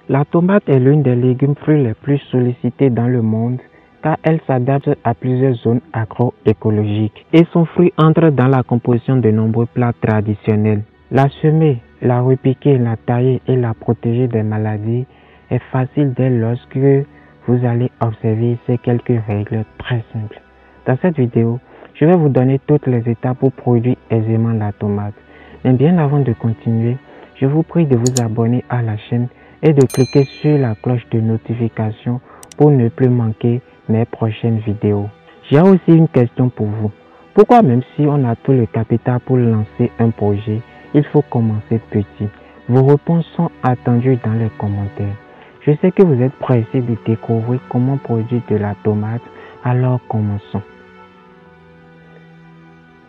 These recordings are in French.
La tomate est l'une des légumes fruits les plus sollicités dans le monde car elle s'adapte à plusieurs zones agroécologiques et son fruit entre dans la composition de nombreux plats traditionnels. La semer, la repiquer, la tailler et la protéger des maladies est facile dès lorsque vous allez observer ces quelques règles très simples. Dans cette vidéo, je vais vous donner toutes les étapes pour produire aisément la tomate. Mais bien avant de continuer, je vous prie de vous abonner à la chaîne et de cliquer sur la cloche de notification pour ne plus manquer mes prochaines vidéos. J'ai aussi une question pour vous. Pourquoi même si on a tout le capital pour lancer un projet, il faut commencer petit? Vos réponses sont attendues dans les commentaires. Je sais que vous êtes pressés de découvrir comment produire de la tomate, alors commençons.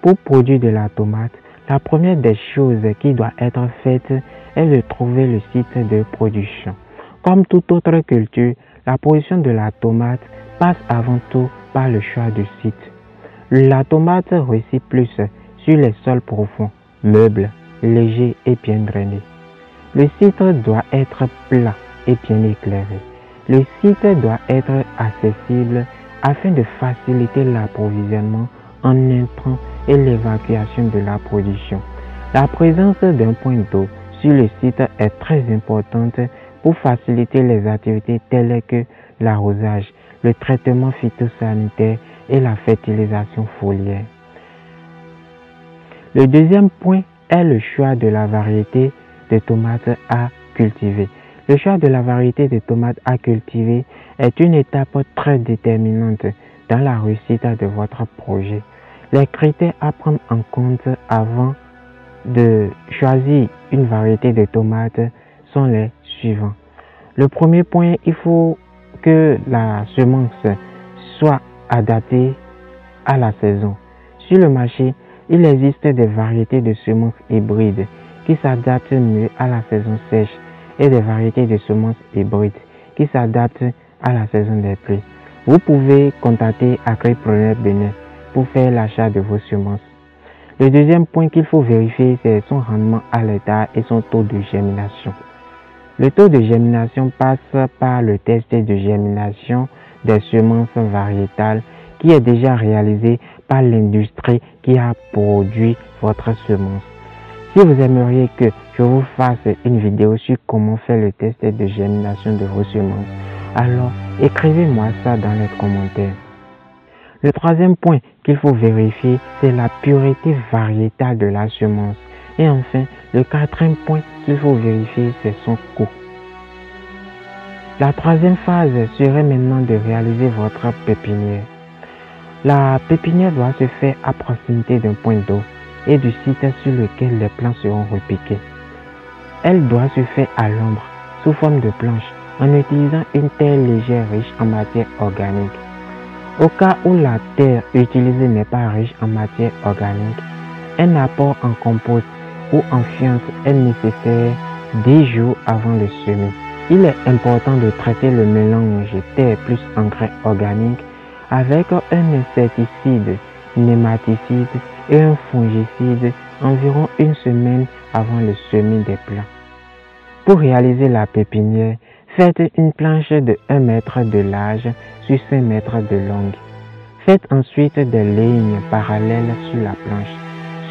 Pour produire de la tomate, la première des choses qui doit être faite est de trouver le site de production. Comme toute autre culture, la production de la tomate passe avant tout par le choix du site. La tomate réussit plus sur les sols profonds, meubles, légers et bien drainés. Le site doit être plat et bien éclairé. Le site doit être accessible afin de faciliter l'approvisionnement en intrants et l'évacuation de la production. La présence d'un point d'eau sur le site est très importante pour faciliter les activités telles que l'arrosage, le traitement phytosanitaire et la fertilisation foliaire. Le deuxième point est le choix de la variété de tomates à cultiver. Le choix de la variété de tomates à cultiver est une étape très déterminante dans la réussite de votre projet. Les critères à prendre en compte avant de choisir une variété de tomates sont les suivants. Le premier point, il faut que la semence soit adaptée à la saison. Sur le marché, il existe des variétés de semences hybrides qui s'adaptent mieux à la saison sèche et des variétés de semences hybrides qui s'adaptent à la saison des pluies. Vous pouvez contacter Agripreneur Bénin pour faire l'achat de vos semences. Le deuxième point qu'il faut vérifier, c'est son rendement à l'état et son taux de germination. Le taux de germination passe par le test de germination des semences variétales qui est déjà réalisé par l'industrie qui a produit votre semence. Si vous aimeriez que je vous fasse une vidéo sur comment faire le test de germination de vos semences, alors écrivez-moi ça dans les commentaires. Le troisième point qu'il faut vérifier, c'est la pureté variétale de la semence. Et enfin, le quatrième point qu'il faut vérifier, c'est son coût. La troisième phase serait maintenant de réaliser votre pépinière. La pépinière doit se faire à proximité d'un point d'eau et du site sur lequel les plants seront repiqués. Elle doit se faire à l'ombre, sous forme de planche, en utilisant une terre légère riche en matière organique. Au cas où la terre utilisée n'est pas riche en matière organique, un apport en compost ou en fiente est nécessaire 10 jours avant le semis. Il est important de traiter le mélange terre plus engrais organique avec un insecticide, nématicide et un fongicide environ une semaine avant le semis des plants. Pour réaliser la pépinière, faites une planche de 1 mètre de large sur 5 mètres de longue. Faites ensuite des lignes parallèles sur la planche.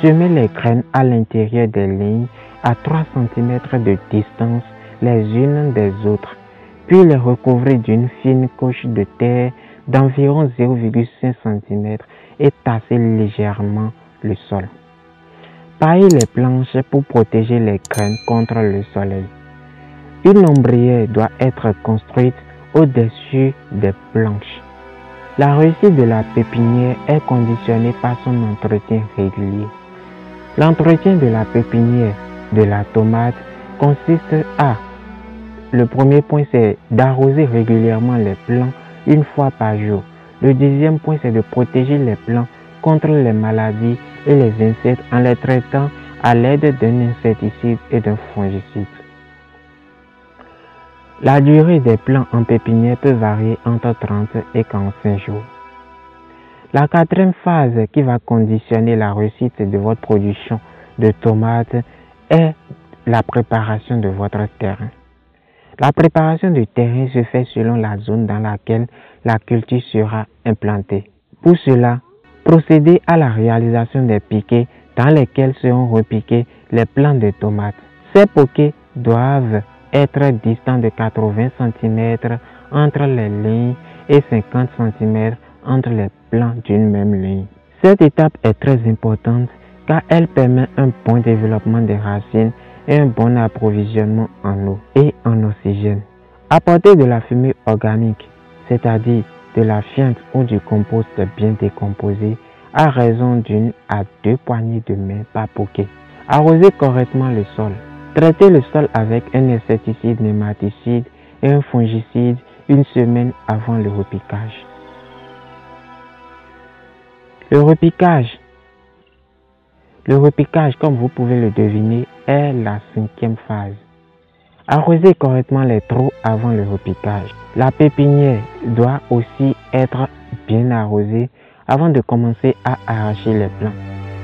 Semez les graines à l'intérieur des lignes à 3 cm de distance les unes des autres, puis les recouvrez d'une fine couche de terre d'environ 0,5 cm et tassez légèrement le sol. Paillez les planches pour protéger les graines contre le soleil. Une ombrière doit être construite au-dessus des planches. La réussite de la pépinière est conditionnée par son entretien régulier. L'entretien de la pépinière de la tomate consiste à: le premier point, c'est d'arroser régulièrement les plants une fois par jour. Le deuxième point, c'est de protéger les plants contre les maladies et les insectes en les traitant à l'aide d'un insecticide et d'un fongicide. La durée des plants en pépinière peut varier entre 30 et 45 jours. La quatrième phase qui va conditionner la réussite de votre production de tomates est la préparation de votre terrain. La préparation du terrain se fait selon la zone dans laquelle la culture sera implantée. Pour cela, procédez à la réalisation des piquets dans lesquels seront repiqués les plants de tomates. Ces piquets doivent être distants de 80 cm entre les lignes et 50 cm entre les plants d'une même ligne. Cette étape est très importante car elle permet un bon développement des racines et un bon approvisionnement en eau et en oxygène. Apportez de la fumée organique, c'est-à-dire de la fiente ou du compost bien décomposé, à raison d'1 à 2 poignées de main par bouquet. Arrosez correctement le sol. Traitez le sol avec un insecticide nématicide et un fongicide une semaine avant le repiquage. Le repiquage, comme vous pouvez le deviner, est la 5e phase. Arrosez correctement les trous avant le repiquage. La pépinière doit aussi être bien arrosée avant de commencer à arracher les plants.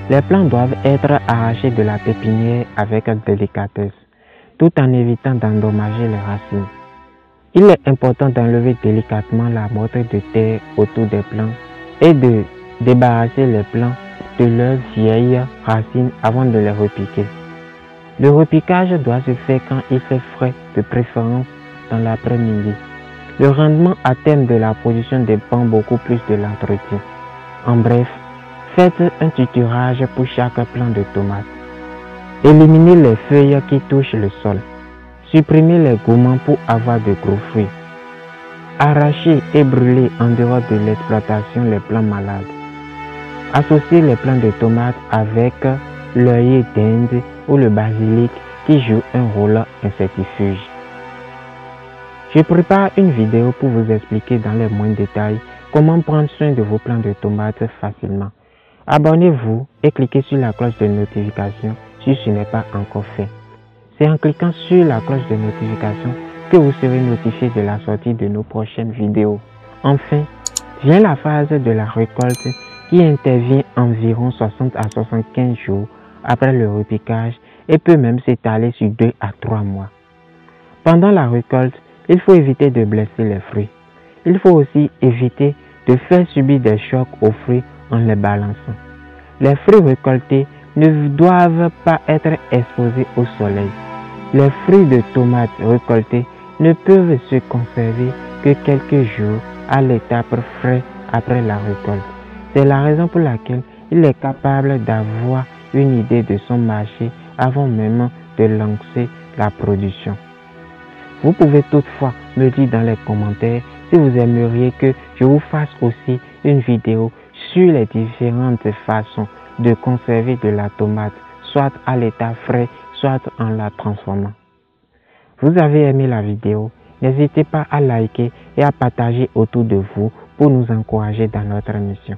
Les plants doivent être arrachés de la pépinière avec délicatesse, tout en évitant d'endommager les racines. Il est important d'enlever délicatement la motte de terre autour des plants et de débarrasser les plants de leurs vieilles racines avant de les repiquer. Le repiquage doit se faire quand il fait frais, de préférence dans l'après-midi. Le rendement à terme de la production dépend beaucoup plus de l'entretien. En bref, faites un tuturage pour chaque plant de tomates. Éliminez les feuilles qui touchent le sol. Supprimez les gourmands pour avoir de gros fruits. Arrachez et brûlez en dehors de l'exploitation les plants malades. Associez les plants de tomates avec l'œillet d'Inde ou le basilic qui joue un rôle insectifuge. Je prépare une vidéo pour vous expliquer dans les moindres détails comment prendre soin de vos plants de tomates facilement. Abonnez-vous et cliquez sur la cloche de notification si ce n'est pas encore fait. C'est en cliquant sur la cloche de notification que vous serez notifié de la sortie de nos prochaines vidéos. Enfin, vient la phase de la récolte qui intervient environ 60 à 75 jours après le repiquage et peut même s'étaler sur 2 à 3 mois. Pendant la récolte, il faut éviter de blesser les fruits. Il faut aussi éviter de faire subir des chocs aux fruits en les balançant. Les fruits récoltés ne doivent pas être exposés au soleil. Les fruits de tomates récoltés ne peuvent se conserver que quelques jours à l'état frais après la récolte. C'est la raison pour laquelle il est capable d'avoir une idée de son marché avant même de lancer la production. Vous pouvez toutefois me dire dans les commentaires si vous aimeriez que je vous fasse aussi une vidéo sur les différentes façons de conserver de la tomate, soit à l'état frais, soit en la transformant. Vous avez aimé la vidéo? N'hésitez pas à liker et à partager autour de vous pour nous encourager dans notre mission.